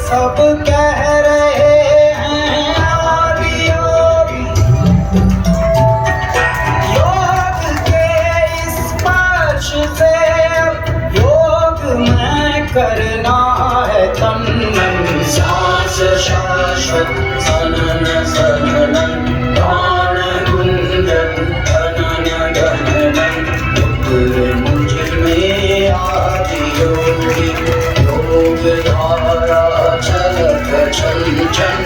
सब कह रहे हैं आदि योगी, योग के इस स्पर्श से योग में करना है तन मन। सांस शाश्वत सनन सनन प्राण गुंजन धनन गहनन उतरे मुझ में आदि योगी योग धारा छलक छल छल।